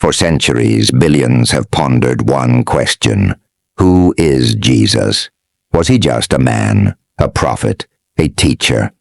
For centuries, billions have pondered one question. Who is Jesus? Was he just a man, a prophet, a teacher?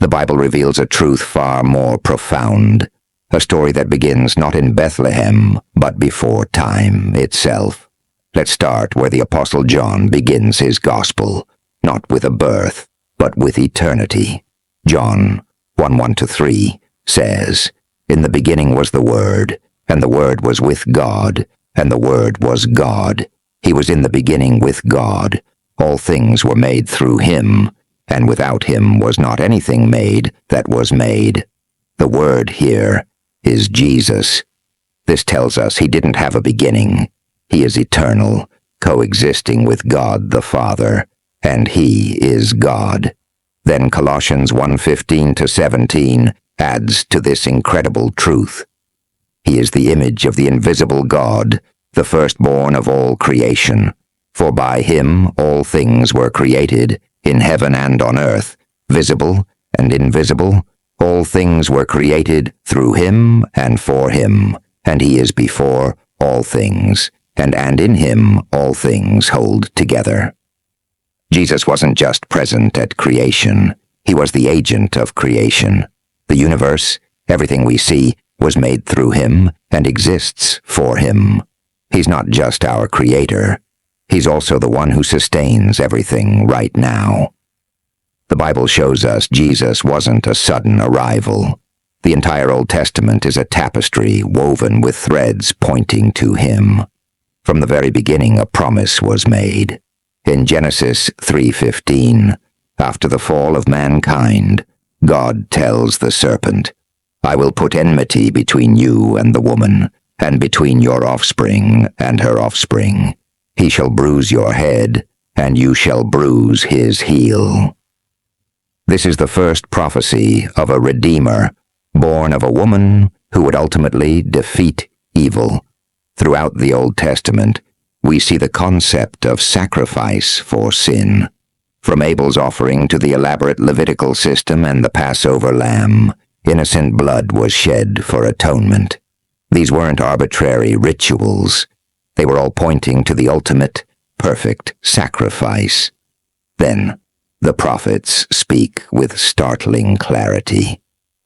The Bible reveals a truth far more profound, a story that begins not in Bethlehem, but before time itself. Let's start where the Apostle John begins his gospel, not with a birth, but with eternity. John 1:1-3 says, "In the beginning was the Word, and the Word was with God, and the Word was God. He was in the beginning with God. All things were made through him, and without him was not anything made that was made." The Word here is Jesus. This tells us he didn't have a beginning. He is eternal, coexisting with God the Father, and he is God. Then Colossians 1:15-17 adds to this incredible truth. He is the image of the invisible God, the firstborn of all creation. For by him all things were created, in heaven and on earth, visible and invisible. All things were created through him and for him, and he is before all things, and in him all things hold together. Jesus wasn't just present at creation. He was the agent of creation. The universe, everything we see, was made through him and exists for him. He's not just our creator. He's also the one who sustains everything right now. The Bible shows us Jesus wasn't a sudden arrival. The entire Old Testament is a tapestry woven with threads pointing to him. From the very beginning, a promise was made. In Genesis 3:15, after the fall of mankind, God tells the serpent, "I will put enmity between you and the woman, and between your offspring and her offspring. He shall bruise your head, and you shall bruise his heel." This is the first prophecy of a Redeemer, born of a woman who would ultimately defeat evil. Throughout the Old Testament, we see the concept of sacrifice for sin. From Abel's offering to the elaborate Levitical system and the Passover lamb, innocent blood was shed for atonement. These weren't arbitrary rituals. They were all pointing to the ultimate, perfect sacrifice. Then, the prophets speak with startling clarity.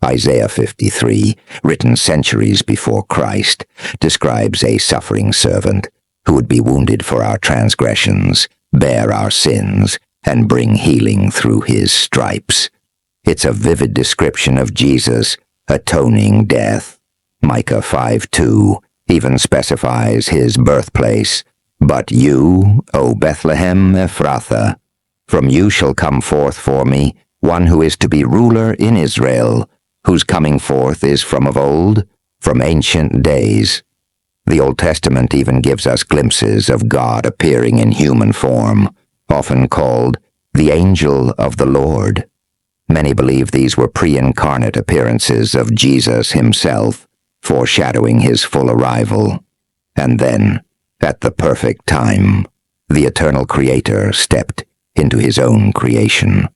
Isaiah 53, written centuries before Christ, describes a suffering servant who would be wounded for our transgressions, bear our sins, and bring healing through his stripes. It's a vivid description of Jesus' atoning death. Micah 5:2 even specifies his birthplace. "But you, O Bethlehem Ephrathah, from you shall come forth for me one who is to be ruler in Israel, whose coming forth is from of old, from ancient days." The Old Testament even gives us glimpses of God appearing in human form, often called the angel of the Lord. Many believe these were pre-incarnate appearances of Jesus himself, foreshadowing his full arrival. And then, at the perfect time, the eternal Creator stepped into his own creation.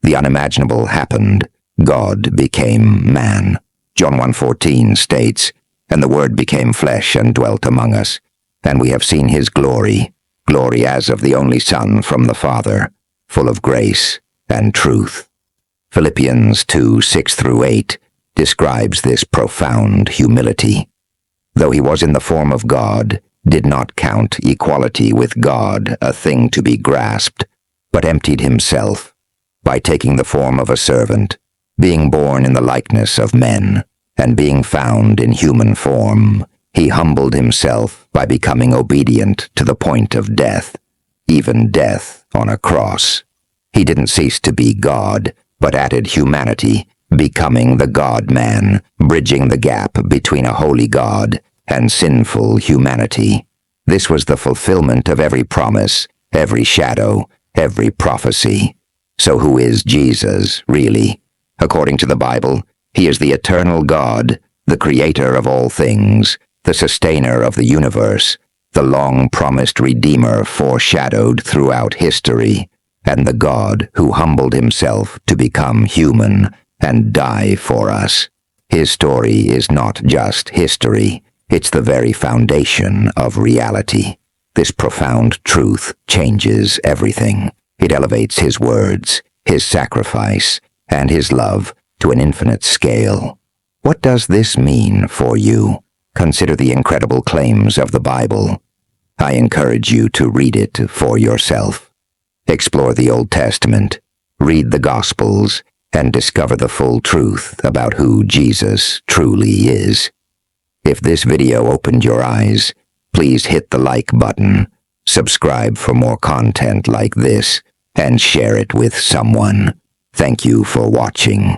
The unimaginable happened. God became man. John 1:14 states, "And the Word became flesh and dwelt among us, and we have seen his glory, glory as of the only Son from the Father, full of grace and truth." Philippians 2:6-8 describes this profound humility. Though he was in the form of God, did not count equality with God a thing to be grasped, but emptied himself by taking the form of a servant, being born in the likeness of men, and being found in human form. He humbled himself by becoming obedient to the point of death, even death on a cross. He didn't cease to be God, but added humanity, becoming the God-man, bridging the gap between a holy God and sinful humanity. This was the fulfillment of every promise, every shadow, every prophecy. So who is Jesus, really? According to the Bible, he is the eternal God, the creator of all things, the sustainer of the universe, the long-promised Redeemer foreshadowed throughout history, and the God who humbled himself to become human and die for us. His story is not just history. It's the very foundation of reality. This profound truth changes everything. It elevates his words, his sacrifice, and his love to an infinite scale. What does this mean for you? Consider the incredible claims of the Bible. I encourage you to read it for yourself. Explore the Old Testament, read the Gospels, and discover the full truth about who Jesus truly is. If this video opened your eyes, please hit the like button, subscribe for more content like this, and share it with someone. Thank you for watching.